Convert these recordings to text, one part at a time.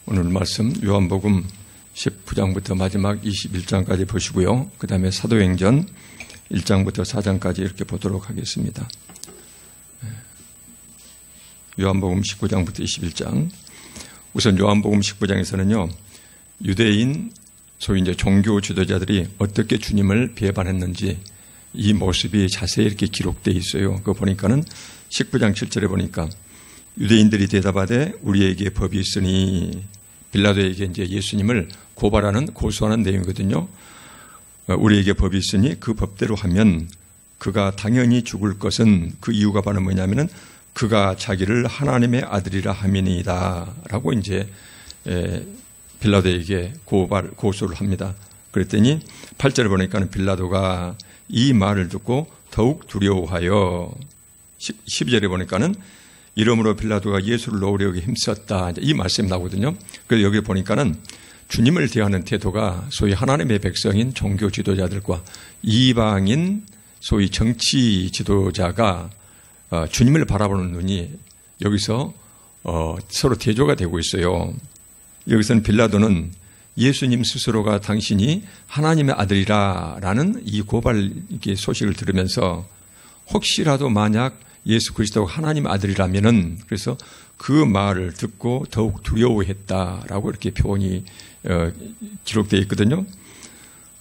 오늘 말씀 요한복음 19장부터 마지막 21장까지 보시고요. 그 다음에 사도행전 1장부터 4장까지 이렇게 보도록 하겠습니다. 요한복음 19장부터 21장. 우선 요한복음 19장에서는요, 유대인, 소위 이제 종교 지도자들이 어떻게 주님을 배반했는지 이 모습이 자세히 이렇게 기록되어 있어요. 그거 보니까는 19장 7절에 보니까 유대인들이 대답하되 우리에게 법이 있으니, 빌라도에게 이제 예수님을 고소하는 내용이거든요. 우리에게 법이 있으니 그 법대로 하면 그가 당연히 죽을 것은 그 이유가 바로 뭐냐면은 그가 자기를 하나님의 아들이라 함이니이다 라고 이제 빌라도에게 고소를 합니다. 그랬더니 8절에 보니까는 빌라도가 이 말을 듣고 더욱 두려워하여 12절에 보니까는 이러므로 빌라도가 예수를 놓으려고 힘썼다. 이 말씀이 나오거든요. 그래서 여기 보니까는 주님을 대하는 태도가 소위 하나님의 백성인 종교 지도자들과 이방인 소위 정치 지도자가 주님을 바라보는 눈이 여기서 서로 대조가 되고 있어요. 여기서는 빌라도는 예수님 스스로가 당신이 하나님의 아들이라라는 이 고발 소식을 들으면서 혹시라도 만약 예수 그리스도가 하나님의 아들이라면은 그래서 그 말을 듣고 더욱 두려워했다라고 이렇게 표현이 기록되어 있거든요.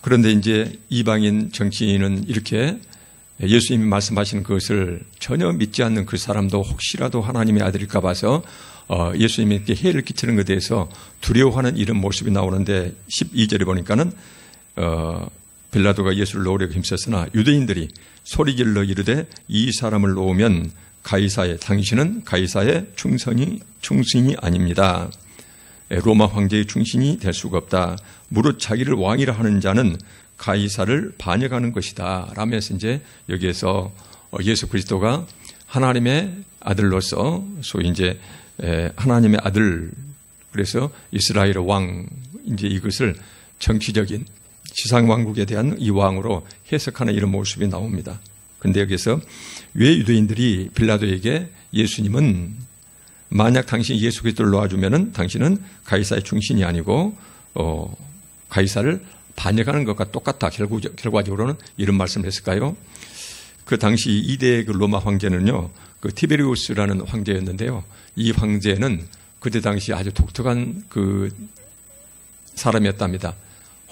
그런데 이제 이방인 정치인은 이렇게 예수님이 말씀하시는 것을 전혀 믿지 않는 그 사람도 혹시라도 하나님의 아들일까 봐서 예수님에게 해를 끼치는 것에 대해서 두려워하는 이런 모습이 나오는데 12절에 보니까는 빌라도가 예수를 놓으려고 힘썼으나 유대인들이 소리질러 이르되 이 사람을 놓으면 당신은 가이사의 충신이 아닙니다. 로마 황제의 충신이 될 수가 없다. 무릇 자기를 왕이라 하는 자는 가이사를 반역하는 것이다. 라면서 이제 여기에서 예수 그리스도가 하나님의 아들로서 소위 이제 하나님의 아들, 그래서 이스라엘 왕, 이제 이것을 정치적인 지상왕국에 대한 이 왕으로 해석하는 이런 모습이 나옵니다. 그런데 여기서 왜 유대인들이 빌라도에게 예수님은 만약 당신이 예수 그리스도를 놓아주면은 당신은 가이사의 충신이 아니고 가이사를 반역하는 것과 똑같다. 결과적으로는 이런 말씀을 했을까요? 그 당시 2대 그 로마 황제는요, 그 티베리우스라는 황제였는데요. 이 황제는 그때 당시 아주 독특한 그 사람이었답니다.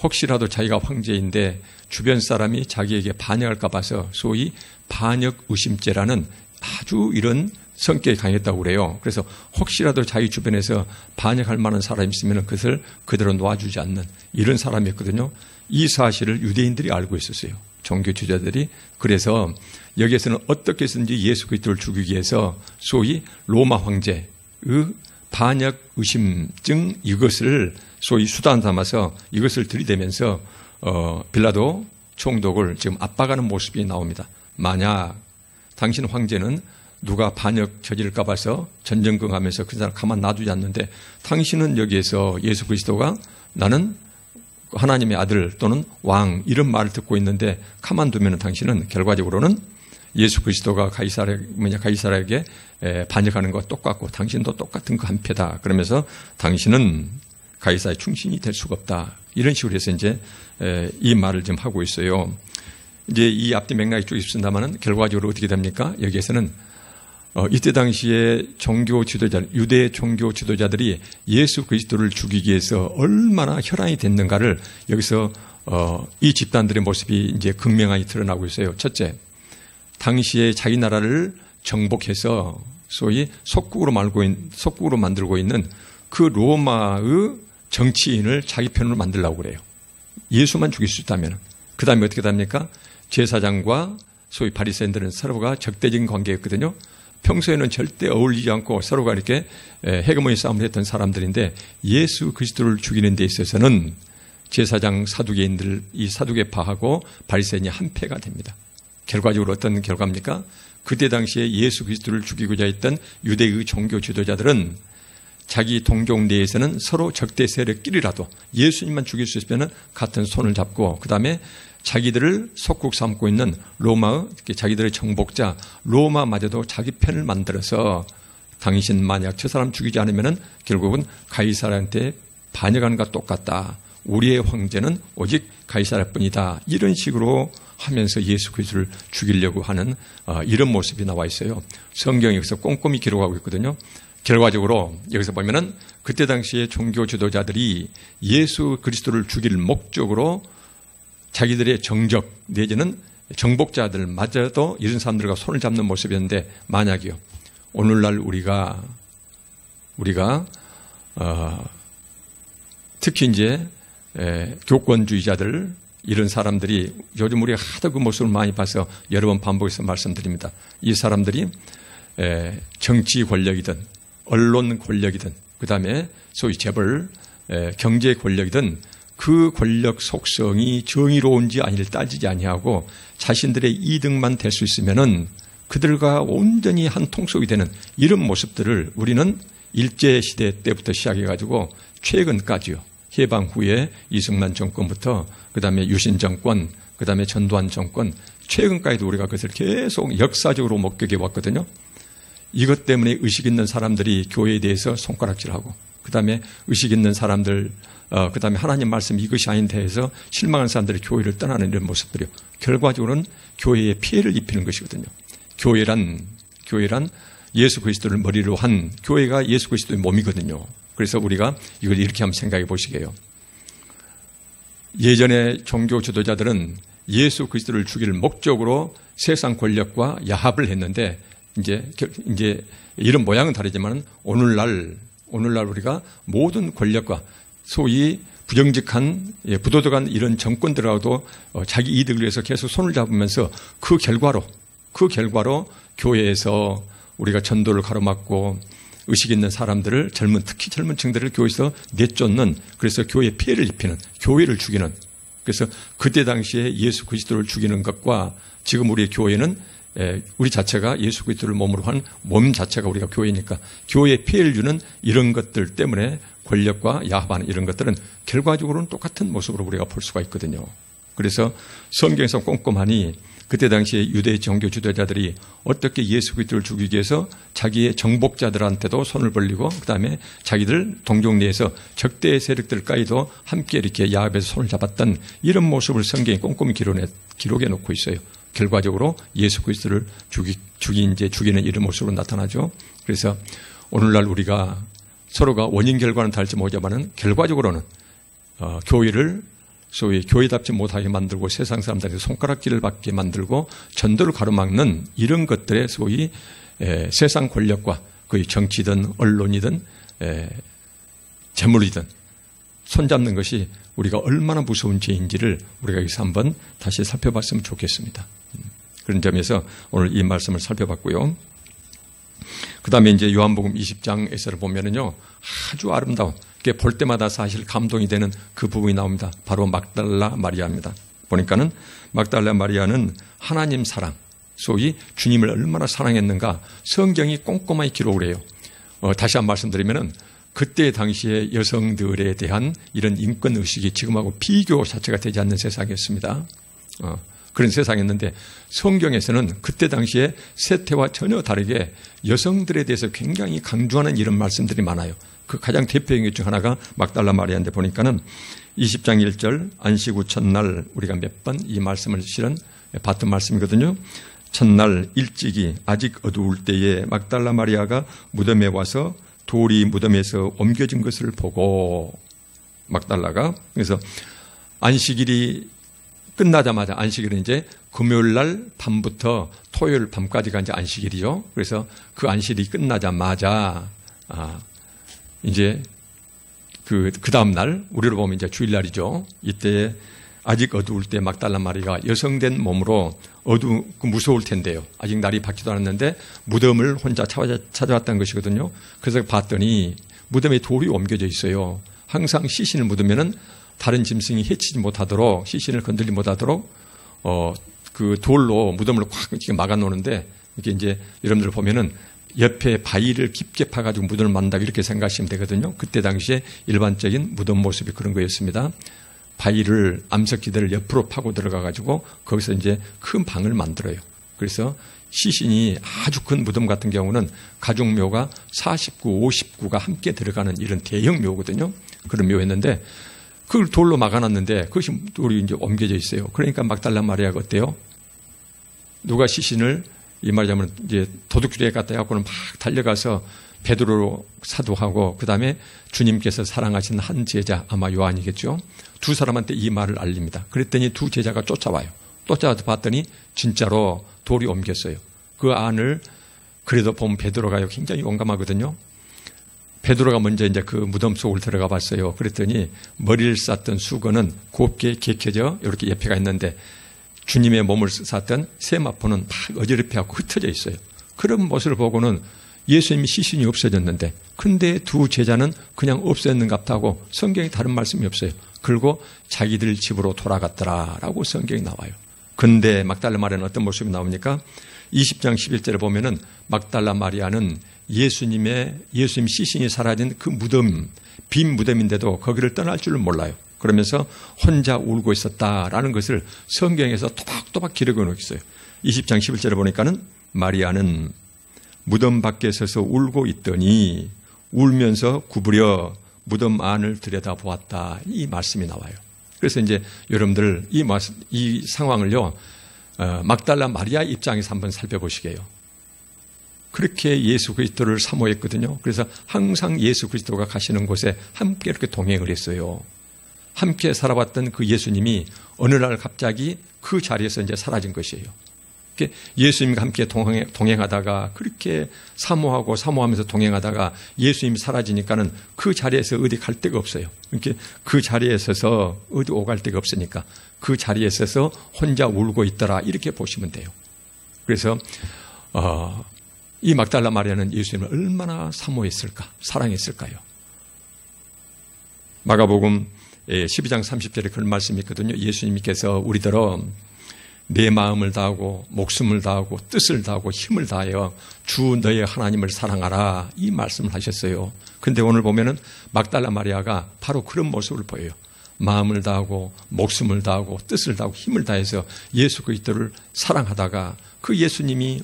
혹시라도 자기가 황제인데 주변 사람이 자기에게 반역할까 봐서 소위 반역 의심죄라는 아주 이런 성격이 강했다고 그래요. 그래서 혹시라도 자기 주변에서 반역할 만한 사람이 있으면 그것을 그대로 놓아주지 않는 이런 사람이었거든요. 이 사실을 유대인들이 알고 있었어요. 종교 지도자들이. 그래서 여기에서는 어떻게 해서든지 예수 그리스도를 죽이기 위해서 소위 로마 황제의 반역 의심증 이것을 소위 수단 삼아서 이것을 들이대면서 빌라도 총독을 지금 압박하는 모습이 나옵니다. 만약 당신 황제는 누가 반역 저지를까 봐서 전전긍하면서 그 사람 가만 놔두지 않는데 당신은 여기에서 예수 그리스도가 나는 하나님의 아들 또는 왕 이런 말을 듣고 있는데 가만두면 당신은 결과적으로는 예수 그리스도가 가이사라에게 반역하는 것과 똑같고 당신도 똑같은 그 한패다. 그러면서 당신은 가이사의 충신이 될 수가 없다. 이런 식으로 해서 이제 이 말을 좀 하고 있어요. 이제 이 앞뒤 맥락이 쭉 있습니다만은 결과적으로 어떻게 됩니까? 여기에서는 이때 당시에 유대 종교 지도자들이 예수 그리스도를 죽이기 위해서 얼마나 혈안이 됐는가를 여기서 이 집단들의 모습이 이제 극명하게 드러나고 있어요. 첫째, 당시에 자기 나라를 정복해서 소위 속국으로 만들고 있는 그 로마의 정치인을 자기 편으로 만들려고 그래요. 예수만 죽일 수 있다면. 그 다음에 어떻게 됩니까? 제사장과 소위 바리새인들은 서로가 적대적인 관계였거든요. 평소에는 절대 어울리지 않고 서로가 이렇게 헤게모니 싸움을 했던 사람들인데 예수 그리스도를 죽이는 데 있어서는 제사장 사두개인들, 이 사두개파하고 바리새인이 한패가 됩니다. 결과적으로 어떤 결과입니까? 그때 당시에 예수 그리스도를 죽이고자 했던 유대의 종교 지도자들은 자기 동족 내에서는 서로 적대 세력끼리라도 예수님만 죽일 수 있으면 같은 손을 잡고 그 다음에 자기들을 속국 삼고 있는 로마의 자기들의 정복자 로마마저도 자기 편을 만들어서 당신 만약 저 사람 죽이지 않으면은 결국은 가이사라한테 반역하는 것과 똑같다. 우리의 황제는 오직 가이사라 뿐이다. 이런 식으로 하면서 예수 그리스도를 죽이려고 하는 이런 모습이 나와 있어요. 성경이 여기서 꼼꼼히 기록하고 있거든요. 결과적으로 여기서 보면은 그때 당시에 종교 지도자들이 예수 그리스도를 죽일 목적으로 자기들의 정적 내지는 정복자들마저도 이런 사람들과 손을 잡는 모습이었는데, 만약이요 오늘날 우리가 특히 이제 교권주의자들 이런 사람들이 요즘 우리가 하도 그 모습을 많이 봐서 여러 번 반복해서 말씀드립니다. 이 사람들이 정치 권력이든 언론 권력이든 그다음에 소위 재벌 경제 권력이든 그 권력 속성이 정의로운지 아니를 따지지 아니하고 자신들의 이득만 될 수 있으면은 그들과 온전히 한 통속이 되는 이런 모습들을 우리는 일제시대 때부터 시작해가지고 최근까지요. 해방 후에 이승만 정권부터 그다음에 유신 정권, 그다음에 전두환 정권, 최근까지도 우리가 그것을 계속 역사적으로 목격해 왔거든요. 이것 때문에 의식 있는 사람들이 교회에 대해서 손가락질하고, 그다음에 의식 있는 사람들, 그다음에 하나님 말씀 이것이 아닌데 해서 실망한 사람들이 교회를 떠나는 이런 모습들이요. 결과적으로는 교회에 피해를 입히는 것이거든요. 교회란 예수 그리스도를 머리로 한 교회가 예수 그리스도의 몸이거든요. 그래서 우리가 이걸 이렇게 한번 생각해 보시게요. 예전에 종교 지도자들은 예수 그리스도를 죽일 목적으로 세상 권력과 야합을 했는데, 이제 이런 모양은 다르지만 오늘날 우리가 모든 권력과 소위 부정직한 부도덕한 이런 정권들하고도 자기 이득을 위해서 계속 손을 잡으면서 그 결과로 교회에서 우리가 전도를 가로막고 의식 있는 사람들을 특히 젊은 층들을 교회에서 내쫓는, 그래서 교회에 피해를 입히는, 교회를 죽이는, 그래서 그때 당시에 예수 그리스도를 죽이는 것과 지금 우리의 교회는 우리 자체가 예수 그리스도를 몸으로 한 몸 자체가 우리가 교회니까 교회에 피해를 주는 이런 것들 때문에 권력과 야합하는 이런 것들은 결과적으로는 똑같은 모습으로 우리가 볼 수가 있거든요. 그래서 성경에서 꼼꼼하니 그때 당시에 유대 종교 지도자들이 어떻게 예수 그리스도를 죽이기 위해서 자기의 정복자들한테도 손을 벌리고 그다음에 자기들 동족 내에서 적대 세력들까지도 함께 이렇게 야합해서 손을 잡았던 이런 모습을 성경에 꼼꼼히 기록해 놓고 있어요. 결과적으로 예수 그리스도를 죽이는 이런 모습으로 나타나죠. 그래서 오늘날 우리가 서로가 원인 결과는 다를지 모르지만은 결과적으로는 교회를 소위 교회답지 못하게 만들고 세상 사람들에게 손가락질을 받게 만들고 전도를 가로막는 이런 것들의 소위 세상 권력과 거의 정치든 언론이든 재물이든 손잡는 것이 우리가 얼마나 무서운 죄인지를 우리가 여기서 한번 다시 살펴봤으면 좋겠습니다. 그런 점에서 오늘 이 말씀을 살펴봤고요. 그 다음에 이제 요한복음 20장에서 보면은요, 아주 아름다운, 볼 때마다 사실 감동이 되는 그 부분이 나옵니다. 바로 막달라 마리아입니다. 보니까는 막달라 마리아는 하나님 사랑, 소위 주님을 얼마나 사랑했는가 성경이 꼼꼼하게 기록을 해요. 다시 한번 말씀드리면은 그때 당시에 여성들에 대한 이런 인권 의식이 지금하고 비교 자체가 되지 않는 세상이었습니다. 그런 세상이었는데 성경에서는 그때 당시에 세태와 전혀 다르게 여성들에 대해서 굉장히 강조하는 이런 말씀들이 많아요. 그 가장 대표적인 것 중 하나가 막달라 마리아인데 보니까는 20장 1절 안식 후 첫날 우리가 몇 번 이 말씀을 실은 봤던 말씀이거든요. 첫날 일찍이 아직 어두울 때에 막달라 마리아가 무덤에 와서 돌이 무덤에서 옮겨진 것을 보고, 막달라가, 그래서 안식일이 끝나자마자, 안식일은 이제 금요일 날 밤부터 토요일 밤까지가 이제 안식일이죠. 그래서 그 안식일이 끝나자마자 이제 그 다음 날, 우리로 보면 이제 주일날이죠. 이때 아직 어두울 때 막달라 마리아가 여성된 몸으로 무서울 텐데요. 아직 날이 밝지도 않았는데 무덤을 혼자 찾아왔다는 것이거든요. 그래서 봤더니 무덤에 돌이 옮겨져 있어요. 항상 시신을 묻으면은 다른 짐승이 해치지 못하도록, 시신을 건들지 못하도록 그 돌로 무덤을 꽉 이렇게 막아 놓는데, 이렇게 이제 여러분들 보면은 옆에 바위를 깊게 파가지고 무덤을 만든다 이렇게 생각하시면 되거든요. 그때 당시에 일반적인 무덤 모습이 그런 거였습니다. 바위를 암석기들을 옆으로 파고 들어가가지고 거기서 이제 큰 방을 만들어요. 그래서 시신이 아주 큰 무덤 같은 경우는 가족묘가 49, 59가 함께 들어가는 이런 대형 묘거든요. 그런 묘였는데 그걸 돌로 막아놨는데 그것이 돌이 이제 옮겨져 있어요. 그러니까 막달라 마리아가 어때요? 누가 시신을 이 말하자면 이제 도둑질에 갖다 갖고는 막 달려가서 베드로 사도하고 그 다음에 주님께서 사랑하신 한 제자 아마 요한이겠죠. 두 사람한테 이 말을 알립니다. 그랬더니 두 제자가 쫓아와요. 쫓아와서 봤더니 진짜로 돌이 옮겼어요. 그 안을 그래도 보면 베드로가 굉장히 용감하거든요. 베드로가 먼저 이제 그 무덤 속을 들어가 봤어요. 그랬더니 머리를 쌌던 수건은 곱게 개켜져 이렇게 옆에가 있는데 주님의 몸을 쌌던 세마포는 막 어지럽혀갖고 흩어져 있어요. 그런 모습을 보고는 예수님이 시신이 없어졌는데 근데 두 제자는 그냥 없었는갑다고 성경에 다른 말씀이 없어요. 그리고 자기들 집으로 돌아갔더라라고 성경이 나와요. 근데 막달라 마리아는 어떤 모습이 나옵니까? 20장 11절에 보면은 막달라 마리아는 예수님 시신이 사라진 그 무덤, 빈 무덤인데도 거기를 떠날 줄을 몰라요. 그러면서 혼자 울고 있었다라는 것을 성경에서 또박또박 기록해 놓고 있어요. 20장 11절에 보니까는 마리아는 무덤 밖에 서서 울고 있더니 울면서 구부려 무덤 안을 들여다보았다. 이 말씀이 나와요. 그래서 이제 여러분들 이 상황을요, 막달라 마리아 입장에서 한번 살펴보시게요. 그렇게 예수 그리스도를 사모했거든요. 그래서 항상 예수 그리스도가 가시는 곳에 함께 이렇게 동행을 했어요. 함께 살아왔던 그 예수님이 어느 날 갑자기 그 자리에서 이제 사라진 것이에요. 예수님과 함께 동행하다가 그렇게 사모하면서 동행하다가 예수님이 사라지니까는 그 자리에서 어디 갈 데가 없어요. 이렇게 그 자리에 서서 어디 오갈 데가 없으니까 그 자리에 서서 혼자 울고 있더라 이렇게 보시면 돼요. 그래서 이 막달라 마리아는 예수님을 얼마나 사모했을까, 사랑했을까요? 마가복음 12장 30절에 그런 말씀이 있거든요. 예수님께서 우리들은 내 마음을 다하고 목숨을 다하고 뜻을 다하고 힘을 다하여 주 너의 하나님을 사랑하라 이 말씀을 하셨어요. 그런데 오늘 보면은 막달라 마리아가 바로 그런 모습을 보여요. 마음을 다하고 목숨을 다하고 뜻을 다하고 힘을 다해서 예수 그리스도를 사랑하다가 그 예수님이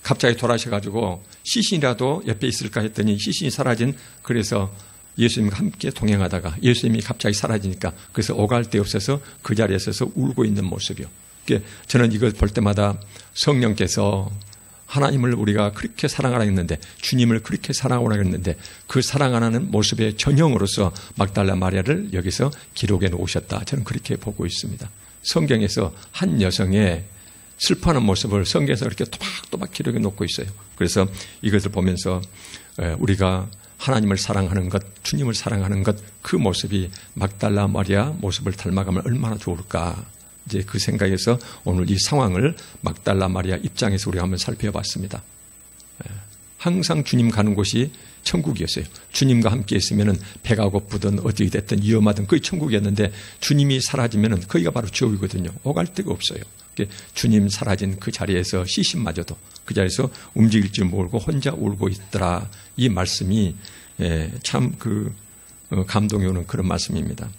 갑자기 돌아가셔가지고 시신이라도 옆에 있을까 했더니 시신이 사라진 그래서 예수님과 함께 동행하다가 예수님이 갑자기 사라지니까 그래서 오갈 데 없어서 그 자리에 서서 울고 있는 모습이요. 저는 이걸 볼 때마다 성령께서 하나님을 우리가 그렇게 사랑하라 했는데 주님을 그렇게 사랑하라 했는데 그 사랑하는 모습의 전형으로서 막달라 마리아를 여기서 기록해 놓으셨다. 저는 그렇게 보고 있습니다. 성경에서 한 여성의 슬퍼하는 모습을 성경에서 이렇게 또박또박 기록해 놓고 있어요. 그래서 이것을 보면서 우리가 하나님을 사랑하는 것, 주님을 사랑하는 것, 그 모습이 막달라 마리아 모습을 닮아가면 얼마나 좋을까. 이제 그 생각에서 오늘 이 상황을 막달라 마리아 입장에서 우리가 한번 살펴봤습니다. 항상 주님 가는 곳이 천국이었어요. 주님과 함께 있으면 배가 고프든 어디 됐든 위험하든 그게 천국이었는데 주님이 사라지면 거기가 바로 지옥이거든요. 오갈 데가 없어요. 주님 사라진 그 자리에서 시신마저도 그 자리에서 움직일 줄 모르고 혼자 울고 있더라. 이 말씀이 참 감동이 오는 그런 말씀입니다.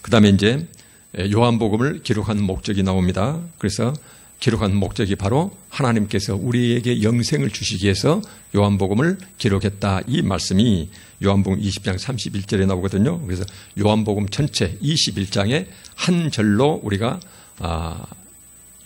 그 다음에 이제 요한복음을 기록한 목적이 나옵니다. 그래서 기록한 목적이 바로 하나님께서 우리에게 영생을 주시기 위해서 요한복음을 기록했다. 이 말씀이 요한복음 20장 31절에 나오거든요. 그래서 요한복음 전체 21장의 한 절로 우리가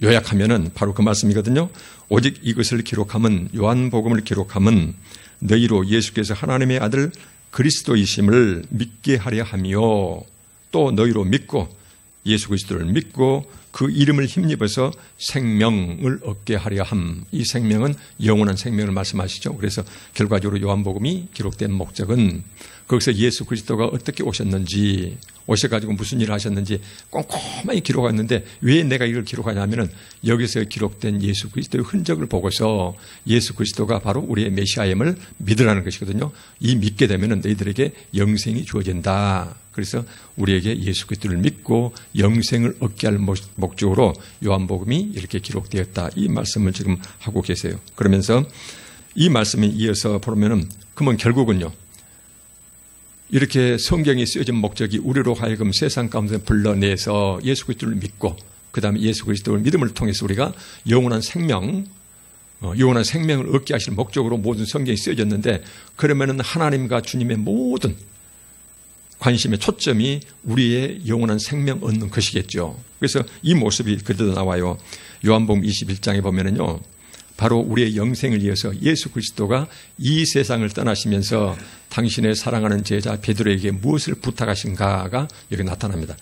요약하면은 바로 그 말씀이거든요. 오직 이것을 기록함은 요한복음을 기록함은 너희로 예수께서 하나님의 아들 그리스도이심을 믿게 하려 하며 또 너희로 믿고 예수 그리스도를 믿고 그 이름을 힘입어서 생명을 얻게 하려 함. 이 생명은 영원한 생명을 말씀하시죠. 그래서 결과적으로 요한복음이 기록된 목적은 거기서 예수 그리스도가 어떻게 오셨는지 오셔가지고 무슨 일을 하셨는지 꼼꼼하게 기록했는데 왜 내가 이걸 기록하냐면은 여기서 기록된 예수 그리스도의 흔적을 보고서 예수 그리스도가 바로 우리의 메시아임을 믿으라는 것이거든요. 이 믿게 되면은 너희들에게 영생이 주어진다. 그래서 우리에게 예수 그리스도를 믿고 영생을 얻게 할 목적으로 요한복음이 이렇게 기록되었다. 이 말씀을 지금 하고 계세요. 그러면서 이 말씀에 이어서 보면은 그러면 결국은요. 이렇게 성경이 쓰여진 목적이 우리로 하여금 세상 가운데 불러내서 예수 그리스도를 믿고 그 다음에 예수 그리스도를 믿음을 통해서 우리가 영원한 생명을 얻게 하실 목적으로 모든 성경이 쓰여졌는데, 그러면은 하나님과 주님의 모든 관심의 초점이 우리의 영원한 생명 얻는 것이겠죠. 그래서 이 모습이 그대로 나와요. 요한복음 21장에 보면은요, 바로 우리의 영생을 위해서 예수 그리스도가 이 세상을 떠나시면서 당신의 사랑하는 제자 베드로에게 무엇을 부탁하신가가 여기 나타납니다.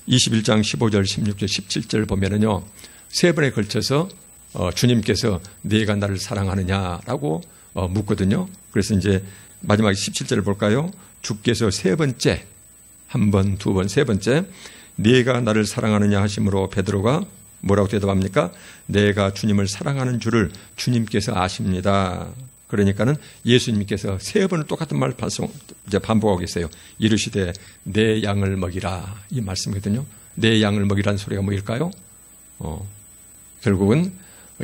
21장 15절, 16절, 17절 보면은요, 세 번에 걸쳐서 주님께서 네가 나를 사랑하느냐라고 묻거든요. 그래서 이제 마지막에 17절을 볼까요? 주께서 세 번째, 한 번, 두 번, 세 번째, 네가 나를 사랑하느냐 하심으로 베드로가 뭐라고 대답합니까? 내가 주님을 사랑하는 줄을 주님께서 아십니다. 그러니까는 예수님께서 세 번을 똑같은 말을 반복하고 계세요. 이르시되 내 양을 먹이라, 이 말씀이거든요. 내 양을 먹이라는 소리가 뭐일까요? 결국은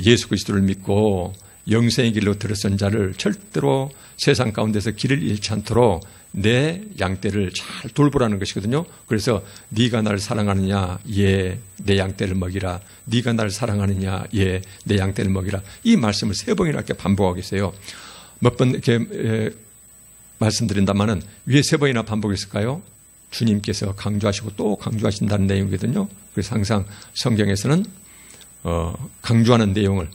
예수 그리스도를 믿고 영생의 길로 들어선 자를 절대로 세상 가운데서 길을 잃지 않도록 내 양떼를 잘 돌보라는 것이거든요. 그래서 네가 나를 사랑하느냐, 예, 내 양떼를 먹이라. 네가 나를 사랑하느냐, 예, 내 양떼를 먹이라. 이 말씀을 세 번이나 이렇게 반복하고 계세요. 몇 번 이렇게 말씀드린다마는 왜 세 번이나 반복했을까요? 주님께서 강조하시고 또 강조하신다는 내용이거든요. 그래서 항상 성경에서는 강조하는 내용을,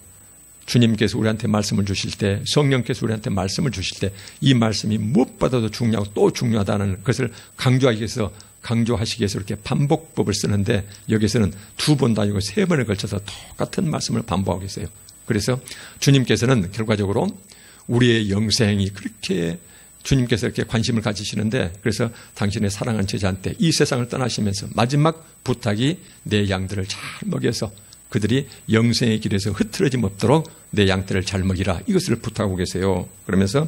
주님께서 우리한테 말씀을 주실 때, 성령께서 우리한테 말씀을 주실 때 이 말씀이 무엇보다도 중요하고 또 중요하다는 것을 강조하시기 위해서 이렇게 반복법을 쓰는데, 여기서는 두 번도 아니고 세 번에 걸쳐서 똑같은 말씀을 반복하고 계세요. 그래서 주님께서는 결과적으로 우리의 영생이 그렇게 주님께서 이렇게 관심을 가지시는데, 그래서 당신의 사랑하는 제자한테 이 세상을 떠나시면서 마지막 부탁이 내 양들을 잘 먹여서 그들이 영생의 길에서 흐트러짐 없도록 내 양떼를 잘 먹이라, 이것을 부탁하고 계세요. 그러면서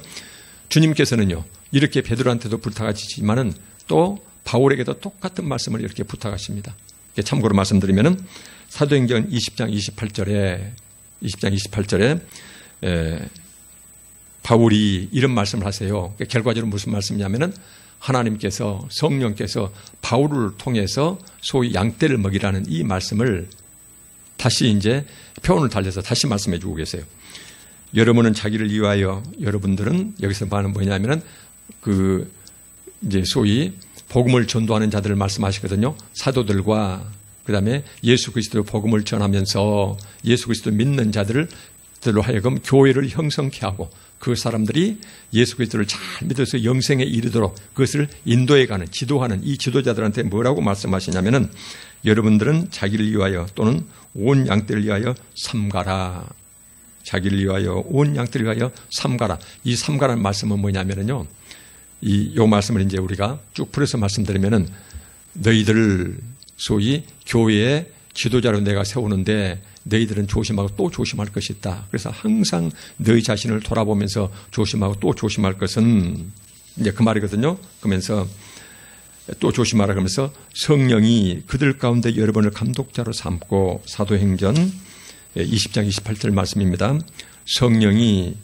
주님께서는요, 이렇게 베드로한테도 부탁하시지만은 또 바울에게도 똑같은 말씀을 이렇게 부탁하십니다. 참고로 말씀드리면은 사도행전 20장 28절에 바울이 이런 말씀을 하세요. 결과적으로 무슨 말씀이냐면은 하나님께서, 성령께서 바울을 통해서 소위 양떼를 먹이라는 이 말씀을 다시 이제 표현을 달려서 다시 말씀해 주고 계세요. 여러분은 자기를 위하여, 여러분들은 여기서 말하는 뭐냐면은 이제 소위 복음을 전도하는 자들을 말씀하시거든요. 사도들과 그다음에 예수 그리스도의 복음을 전하면서 예수 그리스도 믿는 자들로 하여금 교회를 형성케 하고, 그 사람들이 예수 그리스도를 잘 믿어서 영생에 이르도록 그것을 인도해가는, 지도하는 이 지도자들한테 뭐라고 말씀하시냐면은 여러분들은 자기를 위하여 또는 온 양떼를 위하여 삼가라. 자기를 위하여 온 양떼를 위하여 삼가라. 이 삼가라는 말씀은 뭐냐면은요, 요 말씀을 이제 우리가 쭉 풀어서 말씀드리면은, 너희들 소위 교회의 지도자로 내가 세우는데 너희들은 조심하고 또 조심할 것이 있다. 그래서 항상 너희 자신을 돌아보면서 조심하고 또 조심할 것은, 이제 그 말이거든요. 그러면서 또 조심하라 그러면서 성령이 그들 가운데 여러분을 감독자로 삼고, 사도행전 20장 28절 말씀입니다. 성령이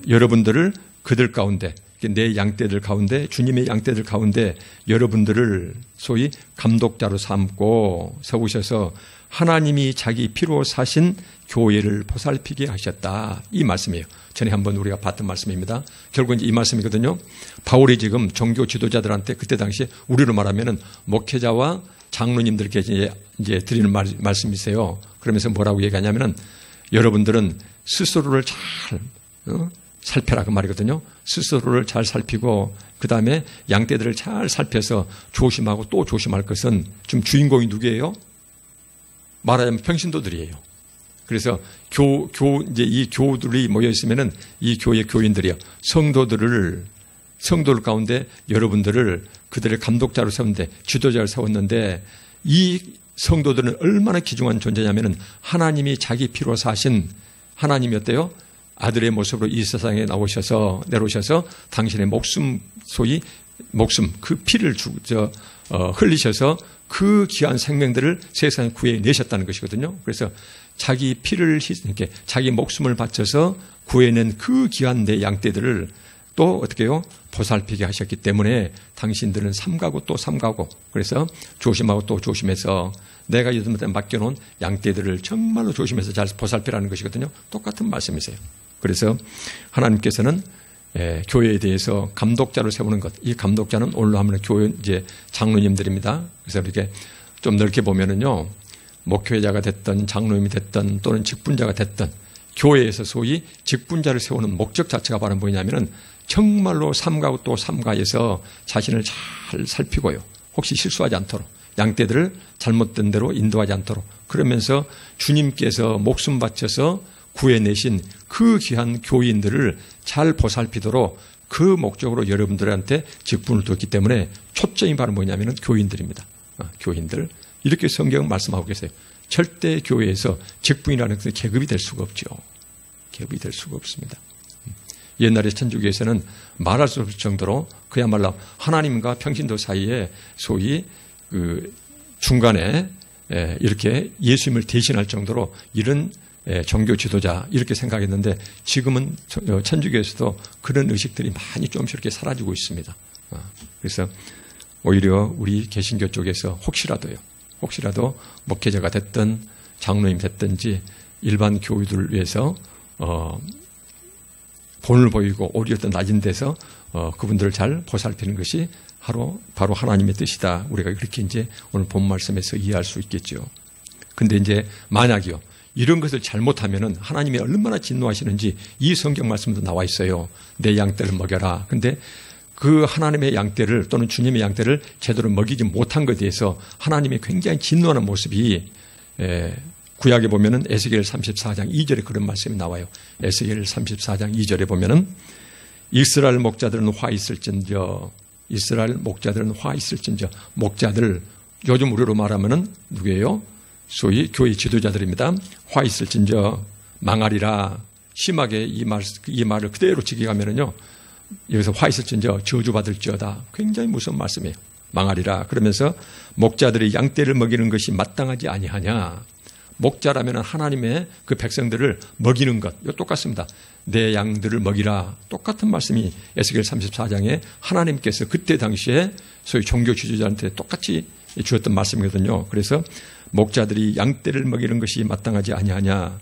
여러분들을 그들 가운데, 내 양떼들 가운데, 주님의 양떼들 가운데 여러분들을 소위 감독자로 삼고 세우셔서 하나님이 자기 피로 사신 교회를 보살피게 하셨다, 이 말씀이에요. 전에 한번 우리가 봤던 말씀입니다. 결국 이 말씀이거든요. 바울이 지금 종교 지도자들한테, 그때 당시에 우리로 말하면은 목회자와 장로님들께 이제 드리는 말씀이세요. 그러면서 뭐라고 얘기하냐면은 여러분들은 스스로를 잘 살펴라, 그 말이거든요. 스스로를 잘 살피고 그 다음에 양떼들을 잘 살펴서 조심하고 또 조심할 것은, 지금 주인공이 누구예요? 말하자면 평신도들이에요. 그래서 이제 이 교우들이 모여 있으면은 이 교회 교인들이요, 성도들 가운데 여러분들을 그들의 감독자로 세웠는데, 지도자를 세웠는데, 이 성도들은 얼마나 귀중한 존재냐면은 하나님이 자기 피로 사신 하나님이 어때요? 아들의 모습으로 이 세상에 내려오셔서 당신의 목숨, 소위 목숨, 그 피를 흘리셔서 그 귀한 생명들을 세상에 구해내셨다는 것이거든요. 그래서 자기 피를 이렇게 자기 목숨을 바쳐서 구해낸 그 귀한 내 양떼들을 또 어떻게 해요? 보살피게 하셨기 때문에 당신들은 삼가고 또 삼가고, 그래서 조심하고 또 조심해서 내가 요즘에 맡겨놓은 양떼들을 정말로 조심해서 잘 보살피라는 것이거든요. 똑같은 말씀이세요. 그래서 하나님께서는 교회에 대해서 감독자를 세우는 것, 이 감독자는 오늘로 하면 교회 이제 장로님들입니다. 그래서 이렇게 좀 넓게 보면은요, 목회자가 됐든 장로님이 됐든 또는 직분자가 됐든 교회에서 소위 직분자를 세우는 목적 자체가 바로 뭐냐면은 정말로 삼가고 또 삼가에서 자신을 잘 살피고요. 혹시 실수하지 않도록 양떼들을 잘못된 대로 인도하지 않도록, 그러면서 주님께서 목숨 바쳐서 구해내신 그 귀한 교인들을 잘 보살피도록 그 목적으로 여러분들한테 직분을 뒀기 때문에 초점이 바로 뭐냐면은 교인들입니다. 교인들. 이렇게 성경은 말씀하고 계세요. 절대 교회에서 직분이라는 것은 계급이 될 수가 없죠. 계급이 될 수가 없습니다. 옛날에 천주교에서는 말할 수 없을 정도로 그야말로 하나님과 평신도 사이에 소위 그 중간에 이렇게 예수님을 대신할 정도로 이런 종교 지도자 이렇게 생각했는데, 지금은 천주교에서도 그런 의식들이 많이 조금씩 이렇게 사라지고 있습니다. 그래서 오히려 우리 개신교 쪽에서 혹시라도 목회자가 됐든 장로님 됐든지 일반 교우들을 위해서 본을 보이고 오히려 더 낮은 데서 그분들을 잘 보살피는 것이 바로 하나님의 뜻이다. 우리가 그렇게 이제 오늘 본 말씀에서 이해할 수 있겠죠. 근데 이제 만약이요, 이런 것을 잘못하면은 하나님이 얼마나 진노하시는지 이 성경 말씀도 나와 있어요. 내 양떼를 먹여라. 근데 그 하나님의 양떼를 또는 주님의 양떼를 제대로 먹이지 못한 것에 대해서 하나님이 굉장히 진노하는 모습이 구약에 보면은 에스겔 34장 2절에 그런 말씀이 나와요. 에스겔 34장 2절에 보면은 이스라엘 목자들은 화 있을진저, 목자들, 요즘 우리로 말하면은 누구예요? 소위 교회 지도자들입니다. 화 있을진저 망하리라. 심하게 이 말을 그대로 지키가면은요, 여기서 화 있을진저 저주받을지어다. 굉장히 무서운 말씀이에요. 망하리라. 그러면서 목자들이 양떼를 먹이는 것이 마땅하지 아니하냐. 목자라면 하나님의 그 백성들을 먹이는 것, 이거 똑같습니다. 내 양들을 먹이라. 똑같은 말씀이 에스겔 34장에 하나님께서 그때 당시에 소위 종교 지도자한테 똑같이 주었던 말씀이거든요. 그래서 목자들이 양떼를 먹이는 것이 마땅하지 아니하냐.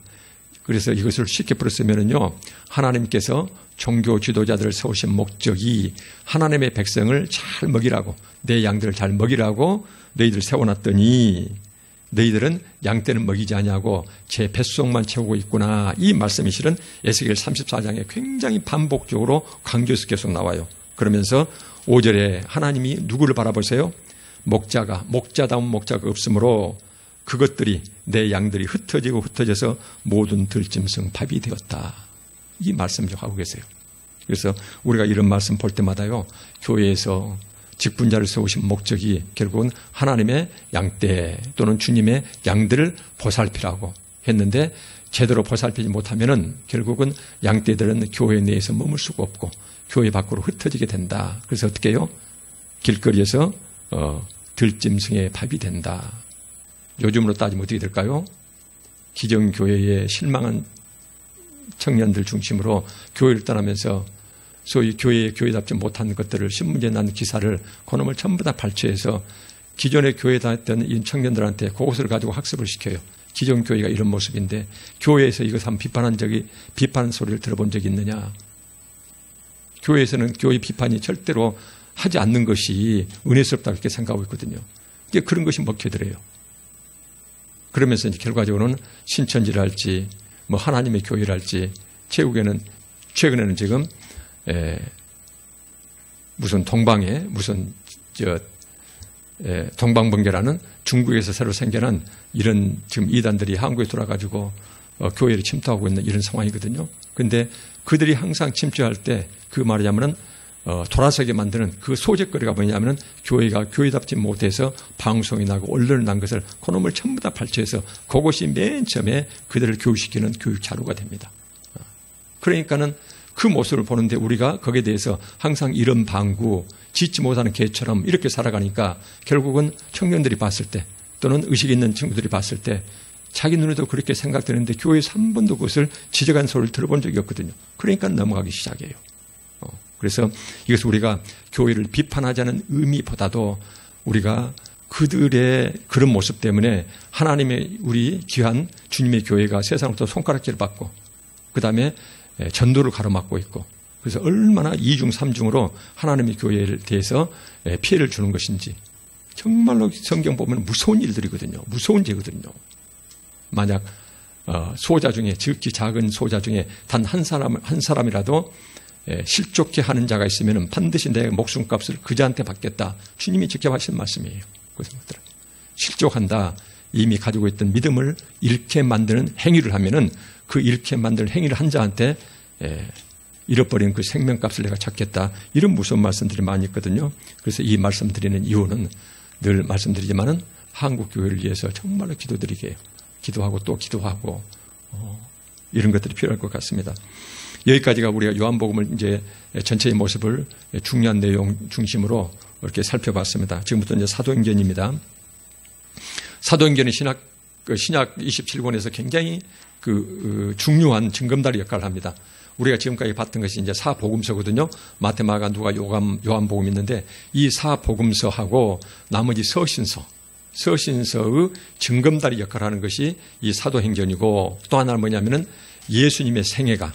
그래서 이것을 쉽게 풀었으면은요, 하나님께서 종교 지도자들을 세우신 목적이 하나님의 백성을 잘 먹이라고, 내 양들을 잘 먹이라고 너희들 세워놨더니 너희들은 양떼는 먹이지 아니하고 제 뱃속만 채우고 있구나. 이 말씀이 실은 에스겔 34장에 굉장히 반복적으로 강조해서 계속 나와요. 그러면서 5절에 하나님이 누구를 바라보세요? 목자다운 목자가 없으므로 그것들이, 내 양들이 흩어져서 모든 들짐승 밥이 되었다. 이 말씀을 하고 계세요. 그래서 우리가 이런 말씀 볼 때마다요, 교회에서 직분자를 세우신 목적이 결국은 하나님의 양떼 또는 주님의 양들을 보살피라고 했는데, 제대로 보살피지 못하면은 결국은 양떼들은 교회 내에서 머물 수가 없고 교회 밖으로 흩어지게 된다. 그래서 어떻게 해요? 길거리에서 들짐승의 밥이 된다. 요즘으로 따지면 어떻게 될까요? 기존교회에 실망한 청년들 중심으로 교회를 떠나면서 소위 교회답지 못한 것들을 신문지에 난 기사를 그놈을 전부 다 발췌해서 기존의 교회에 다녔던 이 청년들한테 그것을 가지고 학습을 시켜요. 기존 교회가 이런 모습인데 교회에서 이것 한번 비판 소리를 들어본 적이 있느냐? 교회에서는 교회 비판이 절대로 하지 않는 것이 은혜스럽다고 이렇게 생각하고 있거든요. 이게 그런 것이 먹혀들어요. 그러면서 이제 결과적으로는 신천지를 할지 뭐 하나님의 교회를 할지, 최근에는 지금 무슨 동방번개라는 중국에서 새로 생겨난 이런 지금 이단들이 한국에 돌아가지고 교회를 침투하고 있는 이런 상황이거든요. 근데 그들이 항상 침투할 때 그 말하자면은 돌아서게 만드는 그 소재거리가 뭐냐면은 교회가 교회답지 못해서 방송이 나고 언론이 난 것을 그놈을 전부 다 발췌해서 그것이 맨 처음에 그들을 교육시키는 교육 자료가 됩니다. 그러니까는 그 모습을 보는데 우리가 거기에 대해서 항상 이런 방구, 짓지 못하는 개처럼 이렇게 살아가니까 결국은 청년들이 봤을 때 또는 의식 있는 친구들이 봤을 때 자기 눈에도 그렇게 생각되는데 교회에서 한 번도 그것을 지적한 소리를 들어본 적이 없거든요. 그러니까 넘어가기 시작해요. 그래서 이것을 우리가 교회를 비판하자는 의미보다도 우리가 그들의 그런 모습 때문에 하나님의 우리 귀한 주님의 교회가 세상으로부터 손가락질 받고 그 다음에 전도를 가로막고 있고 그래서 얼마나 이중삼중으로 하나님의 교회에 대해서 피해를 주는 것인지 정말로 성경 보면 무서운 일들이거든요. 무서운 죄거든요. 만약 소자 중에 지극히 작은 소자 중에 단 한 사람이라도 실족케 하는 자가 있으면 반드시 내 목숨값을 그자한테 받겠다. 주님이 직접 하신 말씀이에요. 그래서 실족한다. 이미 가지고 있던 믿음을 잃게 만드는 행위를 하면은 그 잃게 만드는 행위를 한 자한테 잃어버린 그 생명값을 내가 찾겠다. 이런 무서운 말씀들이 많이 있거든요. 그래서 이 말씀드리는 이유는 늘 말씀드리지만은 한국 교회를 위해서 정말로 기도드리게 해요. 기도하고 또 기도하고 이런 것들이 필요할 것 같습니다. 여기까지가 우리가 요한복음을 이제 전체의 모습을 중요한 내용 중심으로 이렇게 살펴봤습니다. 지금부터 이제 사도행전입니다. 사도행전은 신약 27권에서 굉장히 중요한 징검다리 역할을 합니다. 우리가 지금까지 봤던 것이 이제 사복음서거든요. 마태, 마가, 누가, 요한복음이 있는데 이 사복음서하고 나머지 서신서의 징검다리 역할을 하는 것이 이 사도행전이고 또 하나는 뭐냐면은 예수님의 생애가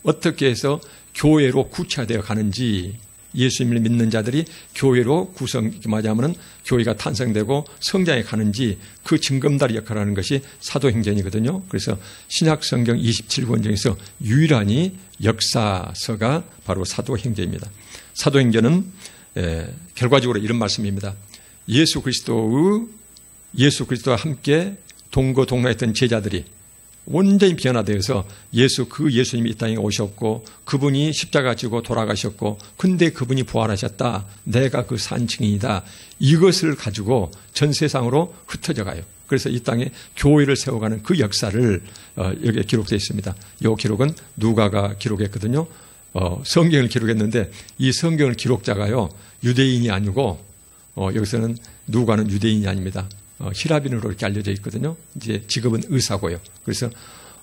어떻게 해서 교회로 구체화되어 가는지 예수님을 믿는 자들이 교회로 말하자면 교회가 탄생되고 성장해 가는지 그 징검다리 역할을 하는 것이 사도행전이거든요. 그래서 신약성경 27권 중에서 유일하니 역사서가 바로 사도행전입니다. 사도행전은 결과적으로 이런 말씀입니다. 예수 그리스도와 함께 동거동락했던 제자들이 온전히 변화되어서 예수님이 이 땅에 오셨고 그분이 십자가 지고 돌아가셨고 근데 그분이 부활하셨다. 내가 그 산 증인이다. 이것을 가지고 전 세상으로 흩어져 가요. 그래서 이 땅에 교회를 세워가는 그 역사를 여기에 기록되어 있습니다. 이 기록은 누가가 기록했거든요. 성경을 기록했는데 이 성경을 기록자가요. 유대인이 아니고 여기서는 누가는 유대인이 아닙니다. 히라빈으로 이렇게 알려져 있거든요. 이제 직업은 의사고요. 그래서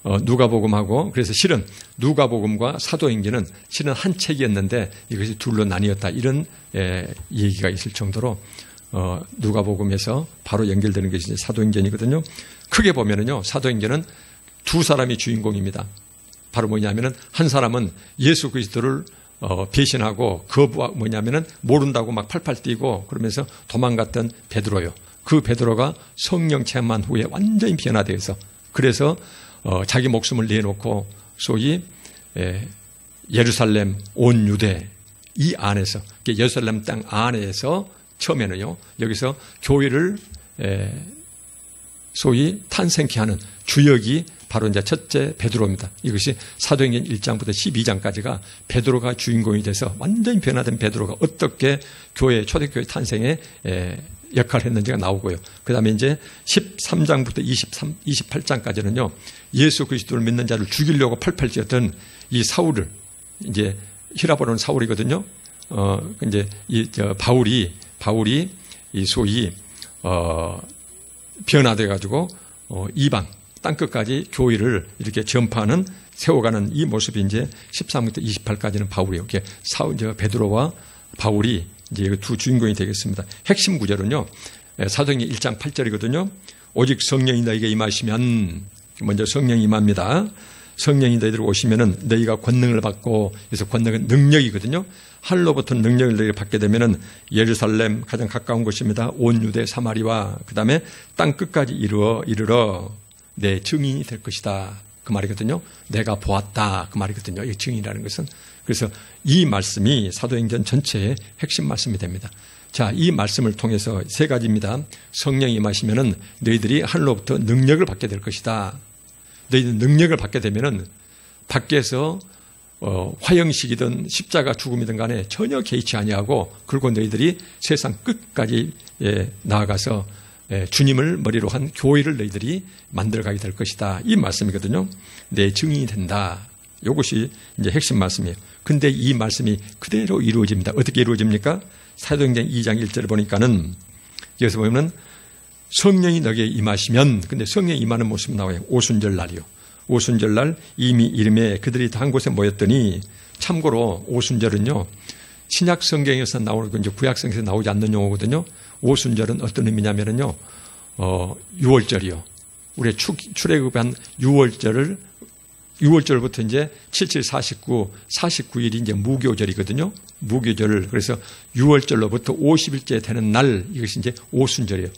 누가복음하고 그래서 실은 누가복음과 사도행전은 실은 한 책이었는데 이것이 둘로 나뉘었다. 이런 얘기가 있을 정도로 누가복음에서 바로 연결되는 것이 사도행전이거든요. 크게 보면은요, 사도행전은 두 사람이 주인공입니다. 바로 뭐냐면은 한 사람은 예수 그리스도를 배신하고 뭐냐면은 모른다고 막 팔팔 뛰고 그러면서 도망갔던 베드로요. 그 베드로가 성령 체험한 후에 완전히 변화되어서 그래서 자기 목숨을 내놓고 소위 예루살렘 온 유대 이 안에서 예루살렘 땅 안에서 처음에는요 여기서 교회를 소위 탄생케 하는 주역이 바로 이제 첫째 베드로입니다. 이것이 사도행전 1장부터 12장까지가 베드로가 주인공이 돼서 완전히 변화된 베드로가 어떻게 교회 초대교회 탄생에 역할을 했는지가 나오고요. 그 다음에 이제 13장부터 28장까지는요, 예수 그리스도를 믿는 자를 죽이려고 팔팔 뛰었던 이 사울을, 이제 히라보로는 사울이거든요. 이제 바울이 이 소위, 변화돼가지고, 이방, 땅끝까지 교회를 이렇게 전파하는, 세워가는 이 모습이 이제 13부터 28까지는 바울이에요. 이렇게 베드로와 바울이 이제 두 주인공이 되겠습니다. 핵심 구절은요, 사도행전 1장 8절이거든요. 오직 성령이 너희에게 임하시면, 먼저 성령이 임합니다. 성령이 너희들 오시면은 너희가 권능을 받고, 그래서 권능은 능력이거든요. 하늘로부터 능력을 너희가 받게 되면은 예루살렘 가장 가까운 곳입니다. 온 유대 사마리와 그 다음에 땅 끝까지 이르러 내 증인이 될 것이다. 그 말이거든요. 내가 보았다. 그 말이거든요. 이 증인이라는 것은. 그래서 이 말씀이 사도행전 전체의 핵심 말씀이 됩니다. 자, 이 말씀을 통해서 세 가지입니다. 성령이 임하시면은 너희들이 하늘로부터 능력을 받게 될 것이다. 너희들 능력을 받게 되면은 밖에서 화형식이든 십자가 죽음이든 간에 전혀 개의치 아니하고 그리고 너희들이 세상 끝까지 나아가서 주님을 머리로 한 교회를 너희들이 만들어가게 될 것이다. 이 말씀이거든요. 내 증인이 된다. 이것이 이제 핵심 말씀이에요. 근데 이 말씀이 그대로 이루어집니다. 어떻게 이루어집니까? 사도행전 2장 1절에 보니까는 여기서 보면 성령이 너에게 임하시면, 근데 성령이 임하는 모습이 나와요. 오순절 날이요. 오순절 날 이미 이름에 그들이 다 한 곳에 모였더니 참고로 오순절은요, 신약 성경에서 나오는 건 이제 구약 성경에서 나오지 않는 용어거든요. 오순절은 어떤 의미냐면요, 6월절이요. 우리 출애굽한 6월절부터 이제 77, 49, 49일이 이제 무교절이거든요. 무교절. 그래서 6월절로부터 50일째 되는 날, 이것이 이제 오순절이에요.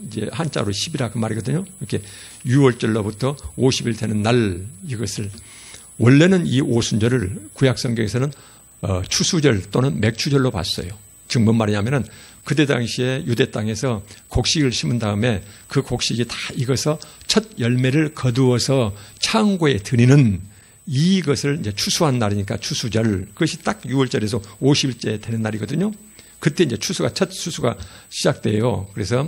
이제 한자로 10이라 그 말이거든요. 이렇게 6월절로부터 50일 되는 날, 이것을 원래는 이 오순절을 구약 성경에서는 추수절 또는 맥추절로 봤어요. 즉 뭔 말이냐면은 그때 당시에 유대 땅에서 곡식을 심은 다음에 그 곡식이 다 익어서 첫 열매를 거두어서 창고에 드리는 이것을 이제 추수한 날이니까 추수절. 그것이 딱 6월절에서 50일째 되는 날이거든요. 그때 이제 첫 추수가 시작돼요. 그래서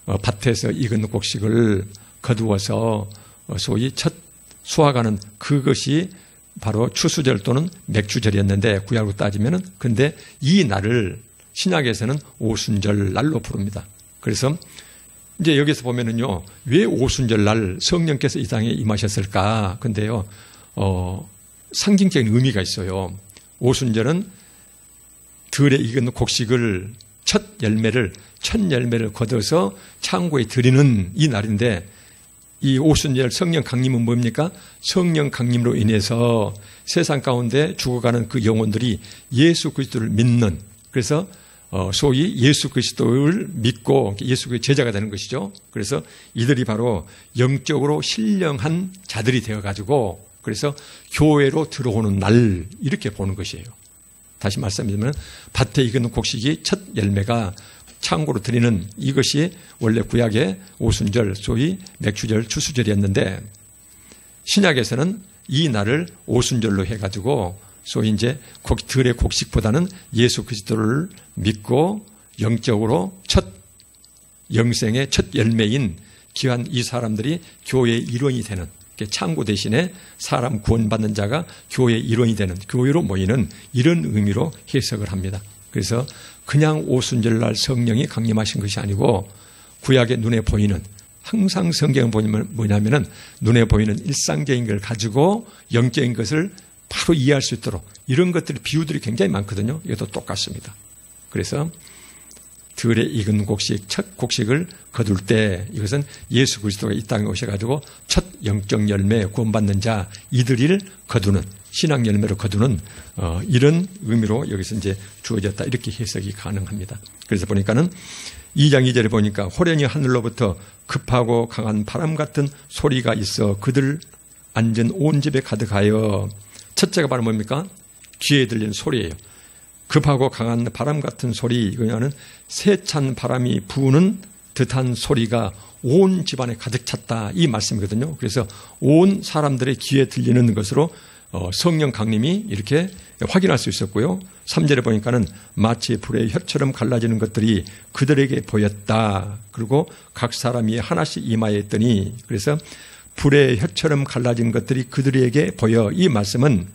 밭에서 익은 곡식을 거두어서 소위 첫 수확하는 그것이 바로 추수절 또는 맥추절이었는데 구약으로 따지면은 근데 이 날을 신약에서는 오순절 날로 부릅니다. 그래서 이제 여기서 보면은요, 왜 오순절 날 성령께서 이 땅에 임하셨을까? 근데요, 상징적인 의미가 있어요. 오순절은 들에 익은 곡식을 첫 열매를 거둬서 창고에 드리는 이 날인데 이 오순절 성령 강림은 뭡니까? 성령 강림으로 인해서 세상 가운데 죽어가는 그 영혼들이 예수 그리스도를 믿는, 그래서 소위 예수 그리스도를 믿고 예수 그리스도의 제자가 되는 것이죠. 그래서 이들이 바로 영적으로 신령한 자들이 되어가지고 그래서 교회로 들어오는 날, 이렇게 보는 것이에요. 다시 말씀드리면 밭에 익은 곡식이 첫 열매가 창고로 드리는 이것이 원래 구약의 오순절, 소위 맥추절, 추수절이었는데 신약에서는 이 날을 오순절로 해가지고 소위 이제 들의 곡식보다는 예수 그리스도를 믿고 영적으로 영생의 첫 열매인 귀한 이 사람들이 교회의 일원이 되는, 창고 대신에 사람 구원받는 자가 교회의 일원이 되는, 교회로 모이는 이런 의미로 해석을 합니다. 그래서 그냥 오순절날 성령이 강림하신 것이 아니고 구약의 눈에 보이는, 항상 성경을 보면 뭐냐면은 눈에 보이는 일상적인 걸 가지고 영적인 것을 바로 이해할 수 있도록 이런 것들이 비유들이 굉장히 많거든요. 이것도 똑같습니다. 그래서 들에 익은 곡식, 첫 곡식을 거둘 때 이것은 예수 그리스도가 이 땅에 오셔가지고 첫 영적 열매 구원받는 자 이들을 거두는, 신앙 열매로 거두는 이런 의미로 여기서 이제 주어졌다, 이렇게 해석이 가능합니다. 그래서 보니까는 2장 2절에 보니까 호련히 하늘로부터 급하고 강한 바람 같은 소리가 있어 그들 앉은 온 집에 가득하여. 첫째가 바로 뭡니까? 귀에 들리는 소리예요. 급하고 강한 바람 같은 소리, 이거는 세찬 바람이 부는 듯한 소리가 온 집안에 가득 찼다, 이 말씀이거든요. 그래서 온 사람들의 귀에 들리는 것으로 성령 강림이 이렇게 확인할 수 있었고요. 3절에 보니까는 마치 불의 혀처럼 갈라지는 것들이 그들에게 보였다. 그리고 각 사람이 하나씩 임하였더니, 그래서 불의 혀처럼 갈라진 것들이 그들에게 보여. 이 말씀은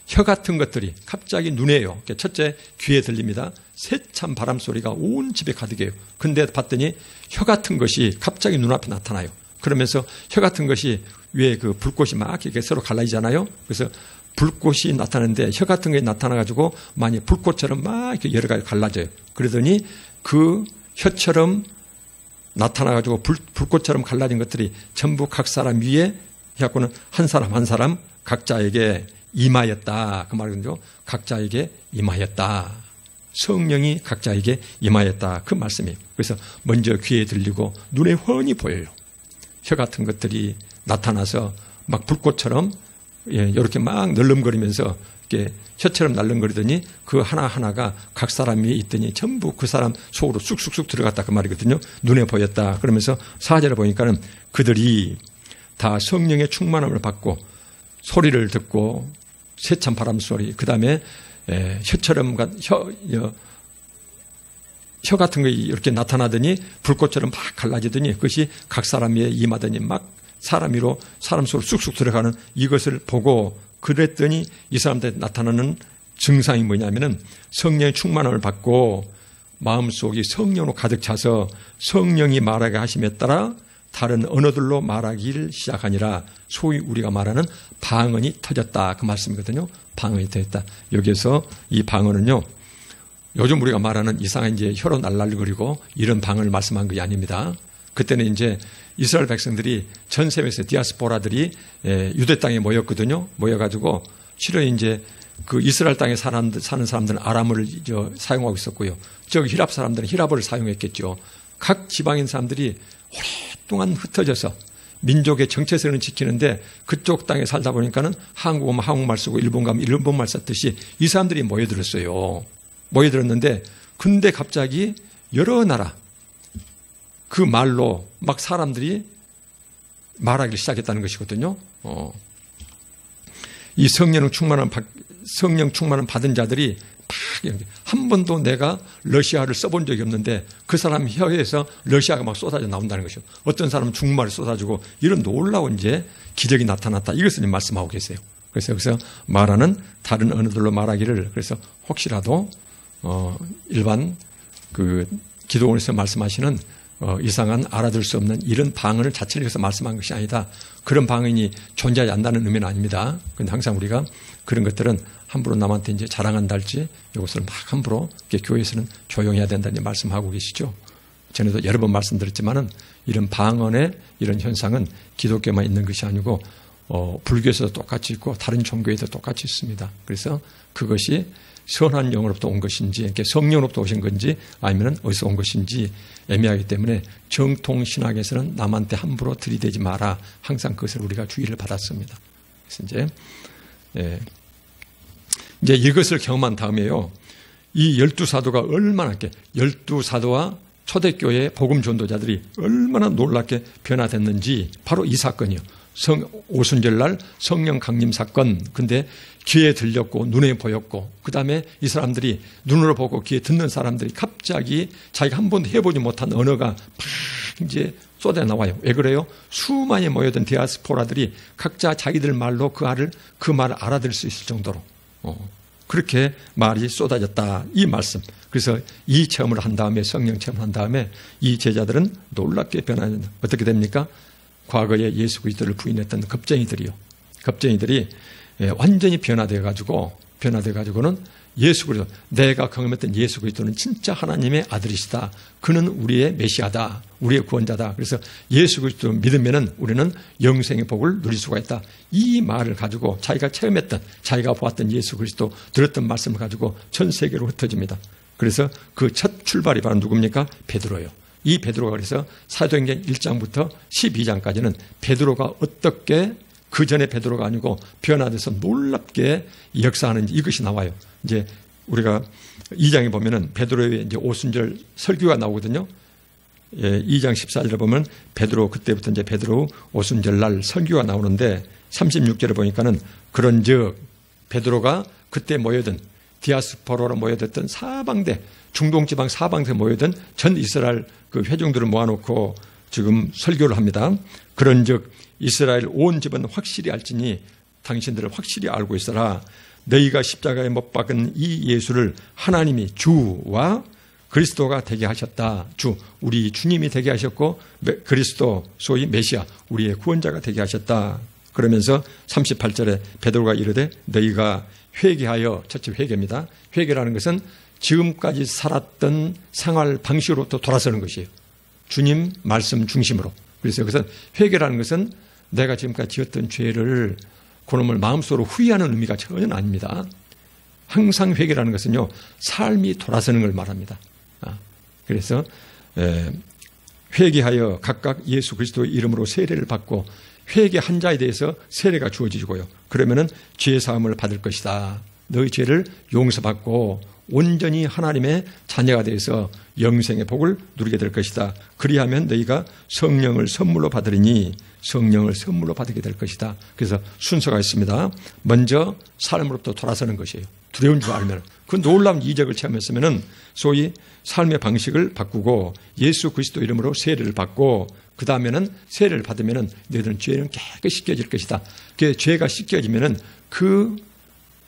혀 같은 것들이 갑자기 눈에요. 첫째 귀에 들립니다. 세찬 바람 소리가 온 집에 가득해요. 근데 봤더니 혀 같은 것이 갑자기 눈앞에 나타나요. 그러면서 혀 같은 것이 왜 그 불꽃이 막 이렇게 서로 갈라지잖아요. 그래서 불꽃이 나타나는데 혀 같은 게 나타나가지고 만약 불꽃처럼 막 이렇게 여러 가지 갈라져요. 그러더니 그 혀처럼 나타나가지고 불꽃처럼 갈라진 것들이 전부 각 사람 위에 해갖고는 한 사람 한 사람 각자에게 임하였다. 그 말은요, 각자에게 임하였다. 성령이 각자에게 임하였다. 그 말씀이에요. 그래서 먼저 귀에 들리고 눈에 훤히 보여요. 혀 같은 것들이 나타나서 막 불꽃처럼 이렇게 막 널름거리면서 이렇게 혀처럼 날름거리더니 그 하나하나가 각 사람 위에 있더니 전부 그 사람 속으로 쑥쑥쑥 들어갔다, 그 말이거든요. 눈에 보였다. 그러면서 4절에 보니까는 그들이 다 성령의 충만함을 받고 소리를 듣고 세찬 바람 소리, 그 다음에 혀처럼 혀 같은 거 이렇게 나타나더니 불꽃처럼 막 갈라지더니 그것이 각 사람 위에 임하더니 막 사람 위로 사람 속으로 쑥쑥 들어가는 이것을 보고 그랬더니 이 사람들에 나타나는 증상이 뭐냐면은 성령의 충만함을 받고 마음속이 성령으로 가득 차서 성령이 말하게 하심에 따라 다른 언어들로 말하기를 시작하니라. 소위 우리가 말하는 방언이 터졌다. 그 말씀이거든요. 방언이 터졌다. 여기에서 이 방언은요, 요즘 우리가 말하는 이상한 이제 혀로 날랄거리고 이런 방언을 말씀한 것이 아닙니다. 그때는 이제 이스라엘 백성들이 전 세계에서 디아스포라들이 유대 땅에 모였거든요. 모여가지고 실은 이제 그 이스라엘 땅에 사는 사람들은 아람어를 사용하고 있었고요. 저 히랍 사람들은 히랍어를 사용했겠죠. 각 지방인 사람들이 오랫동안 흩어져서 민족의 정체성을 지키는데 그쪽 땅에 살다 보니까는 한국 오면 한국말 쓰고 일본 가면 일본말 썼듯이 이 사람들이 모여들었어요. 모여들었는데 근데 갑자기 여러 나라 그 말로 막 사람들이 말하기를 시작했다는 것이거든요. 이 성령 충만한 받은 자들이 막 한 번도 내가 러시아를 써본 적이 없는데 그 사람 혀에서 러시아가 막 쏟아져 나온다는 것이죠. 어떤 사람은 중국말을 쏟아주고 이런 놀라운 이제 기적이 나타났다. 이것을 말씀하고 계세요. 그래서 여기서 말하는 다른 언어들로 말하기를, 그래서 혹시라도 일반 그 기도원에서 말씀하시는 이상한 알아들 수 없는 이런 방언을 자체를 위해서 말씀한 것이 아니다. 그런 방언이 존재하지 않는다는 의미는 아닙니다. 그런데 항상 우리가 그런 것들은 함부로 남한테 이제 자랑한다 할지 이것을 막 함부로 교회에서는 조용해야 된다는 말씀하고 계시죠. 전에도 여러 번 말씀드렸지만은 이런 방언의 이런 현상은 기독교만 있는 것이 아니고 불교에서도 똑같이 있고 다른 종교에도 똑같이 있습니다. 그래서 그것이 선한 영으로부터 온 것인지, 이렇게 성령으로부터 오신 건지, 아니면 어디서 온 것인지 애매하기 때문에 정통 신학에서는 남한테 함부로 들이대지 마라. 항상 그것을 우리가 주의를 받았습니다. 그래서 이제 이것을 경험한 다음에요, 이 12사도가 얼마나 이렇게 12사도와 초대교회 복음 전도자들이 얼마나 놀랍게 변화됐는지 바로 이 사건이요. 오순절날 성령 강림 사건. 근데 귀에 들렸고 눈에 보였고 그 다음에 이 사람들이 눈으로 보고 귀에 듣는 사람들이 갑자기 자기가 한 번도 해보지 못한 언어가 막 이제 쏟아 나와요. 왜 그래요? 수많이 모여든 디아스포라들이 각자 자기들 말로 그 말을 알아들을 수 있을 정도로 그렇게 말이 쏟아졌다. 이 말씀. 그래서 이 체험을 한 다음에, 성령 체험을 한 다음에 이 제자들은 놀랍게 변화된다. 어떻게 됩니까? 과거에 예수 그리스도를 부인했던 겁쟁이들이 완전히 변화되어가지고는 예수 그리스도, 내가 경험했던 예수 그리스도는 진짜 하나님의 아들이시다. 그는 우리의 메시아다. 우리의 구원자다. 그래서 예수 그리스도를 믿으면은 우리는 영생의 복을 누릴 수가 있다. 이 말을 가지고 자기가 체험했던, 자기가 보았던 예수 그리스도, 들었던 말씀을 가지고 전 세계로 흩어집니다. 그래서 그 첫 출발이 바로 누굽니까? 베드로예요. 이 베드로가 그래서 사도행전 1장부터 12장까지는 베드로가 어떻게 그 전에 베드로가 아니고 변화돼서 놀랍게 역사하는지 이것이 나와요. 이제 우리가 2장에 보면은 베드로의 이제 오순절 설교가 나오거든요. 2장 14절에 보면 베드로, 그때부터 이제 베드로 오순절 날 설교가 나오는데 36절에 보니까는 그런즉 베드로가 그때 모여든 디아스포라로 모여졌던 사방대, 중동지방 사방대 모여든 전 이스라엘 그 회중들을 모아놓고 지금 설교를 합니다. 그런즉 이스라엘 온 집은 확실히 알지니 당신들을 확실히 알고 있어라. 너희가 십자가에 못 박은 이 예수를 하나님이 주와 그리스도가 되게 하셨다. 주, 우리 주님이 되게 하셨고 그리스도, 소위 메시아, 우리의 구원자가 되게 하셨다. 그러면서 38절에 베드로가 이르되 너희가 회개하여, 첫째 회개입니다. 회개라는 것은 지금까지 살았던 생활 방식으로부터 돌아서는 것이에요. 주님 말씀 중심으로. 그래서 여기서 회개라는 것은 내가 지금까지 지었던 죄를, 그놈을 마음속으로 후회하는 의미가 전혀 아닙니다. 항상 회개라는 것은요, 삶이 돌아서는 걸 말합니다. 그래서 회개하여 각각 예수 그리스도의 이름으로 세례를 받고 회개한 자에 대해서 세례가 주어지고요. 그러면은 죄 사함을 받을 것이다. 너희 죄를 용서받고 온전히 하나님의 자녀가 되어서 영생의 복을 누리게 될 것이다. 그리하면 너희가 성령을 선물로 받으리니 성령을 선물로 받게 될 것이다. 그래서 순서가 있습니다. 먼저 삶으로부터 돌아서는 것이에요. 두려운 줄 알면. 그 놀라운 이적을 체험했으면은 소위 삶의 방식을 바꾸고 예수 그리스도 이름으로 세례를 받고 그 다음에는 세례를 받으면은 너희들은 죄는 깨끗이 씻겨질 것이다. 그 죄가 씻겨지면은 그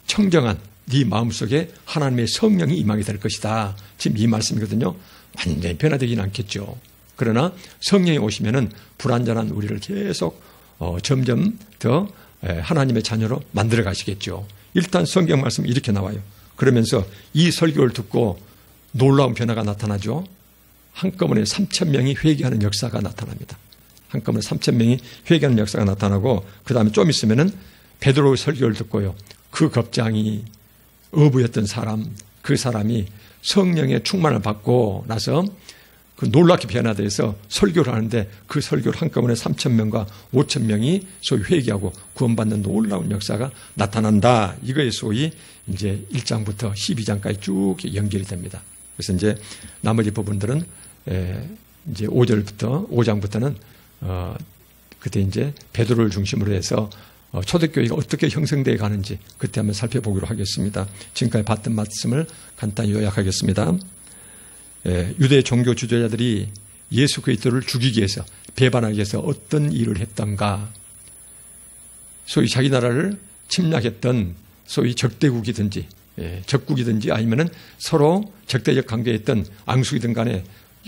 청정한 네 마음속에 하나님의 성령이 임하게 될 것이다. 지금 이 말씀이거든요. 완전히 변화되지는 않겠죠. 그러나 성령이 오시면은 불완전한 우리를 계속 점점 더 하나님의 자녀로 만들어 가시겠죠. 일단 성경 말씀 이렇게 나와요. 그러면서 이 설교를 듣고 놀라운 변화가 나타나죠. 한꺼번에 3,000명이 회개하는 역사가 나타납니다. 한꺼번에 3,000명이 회개하는 역사가 나타나고 그 다음에 좀 있으면은 베드로의 설교를 듣고요. 그 겁장이 어부였던 사람, 그 사람이 성령의 충만을 받고 나서 그 놀랍게 변화돼서 설교를 하는데 그 설교를 한꺼번에 3,000명과 5,000명이 소위 회개하고 구원받는 놀라운 역사가 나타난다. 이거에 소위 이제 1장부터 12장까지 쭉 연결이 됩니다. 그래서 이제 나머지 부분들은 이제 5장부터는 그때 이제 베드로를 중심으로 해서 초대교회가 어떻게 형성되어 가는지 그때 한번 살펴보기로 하겠습니다. 지금까지 봤던 말씀을 간단히 요약하겠습니다. 유대 종교 지도자들이 예수 그리스도를 죽이기 위해서, 배반하기 위해서 어떤 일을 했던가. 소위 자기 나라를 침략했던 소위 적대국이든지 적국이든지 아니면은 서로 적대적 관계에 있던 앙숙이든 간에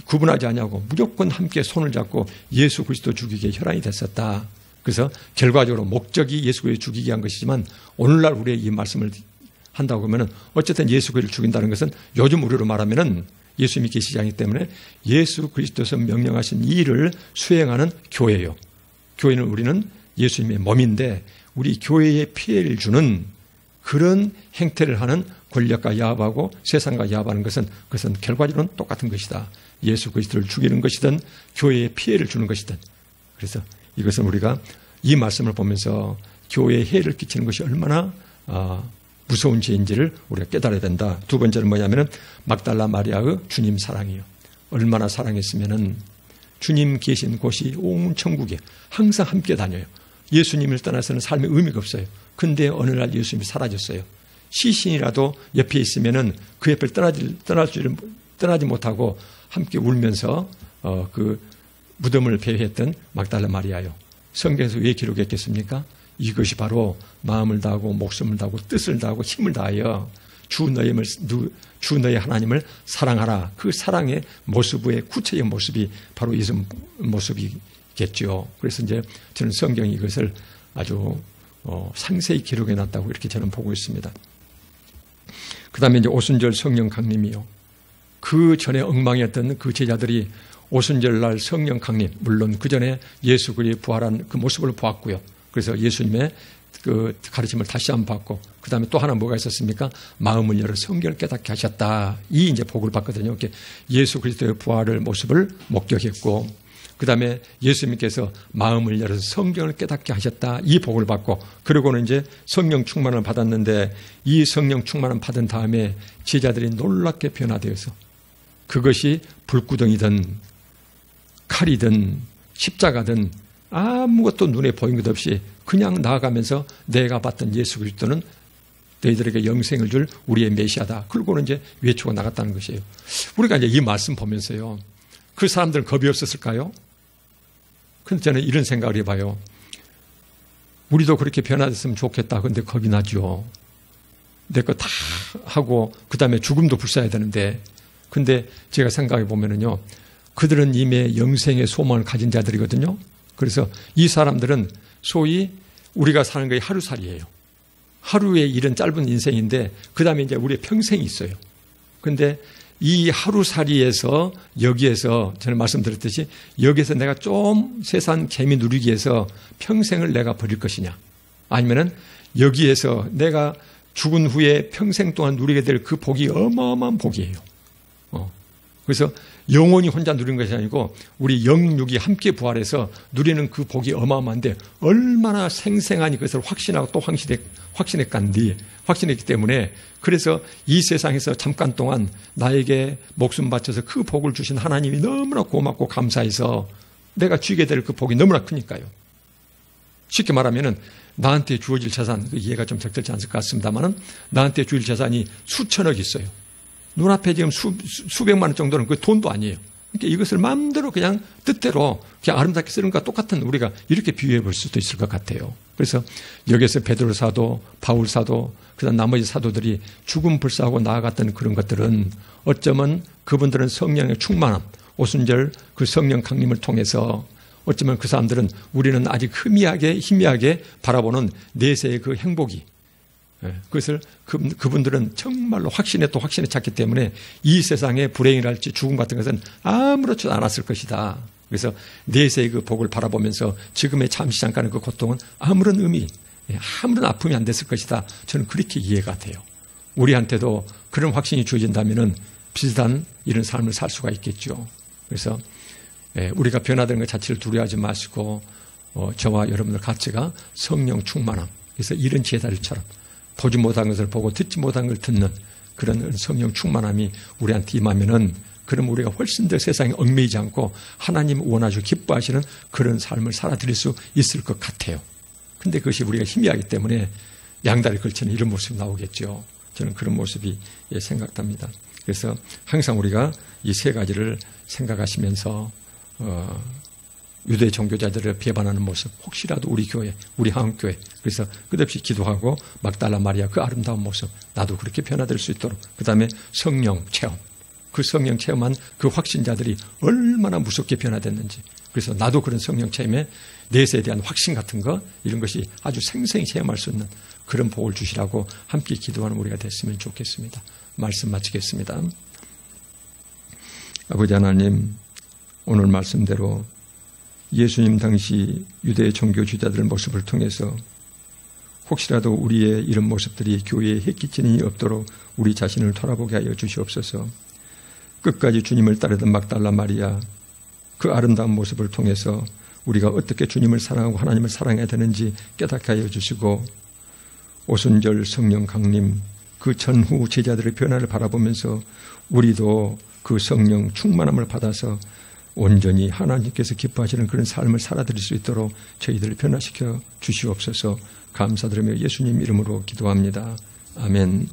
구분하지 않냐고 무조건 함께 손을 잡고 예수 그리스도 죽이기에 혈안이 됐었다. 그래서 결과적으로 목적이 예수 그리스도 죽이게 한 것이지만 오늘날 우리의 이 말씀을 한다고 하면은 어쨌든 예수 그리스도를 죽인다는 것은 요즘 우리로 말하면은 예수님이 계시지 않기 때문에 예수 그리스도께서 명령하신 이 일을 수행하는 교회예요. 교회는 우리는 예수님의 몸인데 우리 교회에 피해를 주는 그런 행태를 하는 권력과 야합하고 세상과 야합하는 것은 그것은 결과적으로는 똑같은 것이다. 예수 그리스도를 죽이는 것이든 교회에 피해를 주는 것이든. 그래서 이것은 우리가 이 말씀을 보면서 교회에 해를 끼치는 것이 얼마나 무서운 죄인지를 우리가 깨달아야 된다. 두 번째는 뭐냐면은 막달라 마리아의 주님 사랑이요. 얼마나 사랑했으면은 주님 계신 곳이 온 천국에 항상 함께 다녀요. 예수님을 떠나서는 삶의 의미가 없어요. 근데 어느 날 예수님이 사라졌어요. 시신이라도 옆에 있으면은 그 옆을 떠나지 못하고 함께 울면서 그 무덤을 배회했던 막달라 마리아요. 성경에서 왜 기록했겠습니까? 이것이 바로 마음을 다하고 목숨을 다하고 뜻을 다하고 힘을 다하여 주 너의 하나님을 사랑하라. 그 사랑의 모습의 구체적 모습이 바로 예수 모습이겠죠. 그래서 이제 저는 성경이 이것을 아주 상세히 기록해 놨다고 이렇게 저는 보고 있습니다. 그 다음에 이제 오순절 성령 강림이요. 그 전에 엉망이었던 그 제자들이 오순절 날 성령 강림, 물론 그 전에 예수 그리스도의 부활한 그 모습을 보았고요. 그래서 예수님의 그 가르침을 다시 한번 받고, 그 다음에 또 하나 뭐가 있었습니까? 마음을 열어 성경을 깨닫게 하셨다. 이 이제 복을 받거든요. 이렇게 예수 그리스도의 부활을 모습을 목격했고, 그 다음에 예수님께서 마음을 열어서 성경을 깨닫게 하셨다. 이 복을 받고, 그리고는 이제 성령 충만을 받았는데, 이 성령 충만을 받은 다음에 제자들이 놀랍게 변화되어서 그것이 불구덩이든 칼이든 십자가든 아무것도 눈에 보인 것 없이 그냥 나아가면서 내가 봤던 예수 그리스도는 너희들에게 영생을 줄 우리의 메시아다. 그러고는 이제 외치고 나갔다는 것이에요. 우리가 이제 이 말씀 보면서요, 그 사람들은 겁이 없었을까요? 근데 저는 이런 생각을 해봐요. 우리도 그렇게 변화됐으면 좋겠다. 근데 겁이 나죠. 내 거 다 하고 그 다음에 죽음도 불사해야 되는데, 근데 제가 생각해 보면은요, 그들은 이미 영생의 소망을 가진 자들이거든요. 그래서 이 사람들은 소위 우리가 사는 거의 하루살이에요. 하루의 일은 짧은 인생인데 그 다음에 이제 우리의 평생이 있어요. 그런데 이 하루살이에서 여기에서 저는 말씀드렸듯이 여기에서 내가 좀 세상 재미 누리기 위해서 평생을 내가 버릴 것이냐, 아니면은 여기에서 내가 죽은 후에 평생 동안 누리게 될 그 복이 어마어마한 복이에요. 그래서 영혼이 혼자 누리는 것이 아니고 우리 영육이 함께 부활해서 누리는 그 복이 어마어마한데 얼마나 생생하니 그것을 확신하고 또 확신했기 때문에, 그래서 이 세상에서 잠깐 동안 나에게 목숨 바쳐서 그 복을 주신 하나님이 너무나 고맙고 감사해서 내가 쥐게 될 그 복이 너무나 크니까요. 쉽게 말하면은 나한테 주어질 재산, 이해가 좀 적절치 않을 것 같습니다만은 나한테 주어질 재산이 수천억 있어요. 눈앞에 지금 수백만 원 정도는 그 돈도 아니에요. 그러니까 이것을 마음대로 그냥 뜻대로 그냥 아름답게 쓰는 것과 똑같은, 우리가 이렇게 비유해 볼 수도 있을 것 같아요. 그래서 여기서 베드로 사도, 바울 사도, 그다음 나머지 사도들이 죽음 불사하고 나아갔던 그런 것들은 어쩌면 그분들은 성령의 충만함, 오순절 그 성령 강림을 통해서 어쩌면 그 사람들은 우리는 아직 희미하게 바라보는 내세의 그 행복이, 그것을 그분들은 정말로 확신에 또 확신에 찾기 때문에 이 세상의 불행이랄지 죽음 같은 것은 아무렇지도 않았을 것이다. 그래서 내세의 그 복을 바라보면서 지금의 잠시 잠깐의 그 고통은 아무런 아무런 아픔이 안 됐을 것이다. 저는 그렇게 이해가 돼요. 우리한테도 그런 확신이 주어진다면은 비슷한 이런 삶을 살 수가 있겠죠. 그래서 우리가 변화되는 것 자체를 두려워하지 마시고 저와 여러분들 가치가 성령 충만함. 그래서 이런 제자들처럼 보지 못한 것을 보고 듣지 못한 걸 듣는 그런 성령 충만함이 우리한테 임하면은 그럼 우리가 훨씬 더 세상에 얽매이지 않고 하나님 원하시고 기뻐하시는 그런 삶을 살아드릴 수 있을 것 같아요. 근데 그것이 우리가 희미하기 때문에 양다리 걸치는 이런 모습이 나오겠죠. 저는 그런 모습이 생각납니다. 그래서 항상 우리가 이 세 가지를 생각하시면서 유대 종교자들을 배반하는 모습, 혹시라도 우리 교회, 우리 한국교회, 그래서 끝없이 기도하고 막달라 마리아 그 아름다운 모습, 나도 그렇게 변화될 수 있도록, 그 다음에 성령 체험, 그 성령 체험한 그 확신자들이 얼마나 무섭게 변화됐는지, 그래서 나도 그런 성령 체험에 내세에 대한 확신 같은 거, 이런 것이 아주 생생히 체험할 수 있는 그런 복을 주시라고 함께 기도하는 우리가 됐으면 좋겠습니다. 말씀 마치겠습니다. 아버지 하나님, 오늘 말씀대로 예수님 당시 유대 종교 주자들 모습을 통해서 혹시라도 우리의 이런 모습들이 교회에 해끼치는 일이 없도록 우리 자신을 돌아보게 하여 주시옵소서. 끝까지 주님을 따르던 막달라 마리아, 그 아름다운 모습을 통해서 우리가 어떻게 주님을 사랑하고 하나님을 사랑해야 되는지 깨닫게 하여 주시고, 오순절 성령 강림, 그 전후 제자들의 변화를 바라보면서 우리도 그 성령 충만함을 받아서 온전히 하나님께서 기뻐하시는 그런 삶을 살아드릴 수 있도록 저희들을 변화시켜 주시옵소서. 감사드리며 예수님 이름으로 기도합니다. 아멘.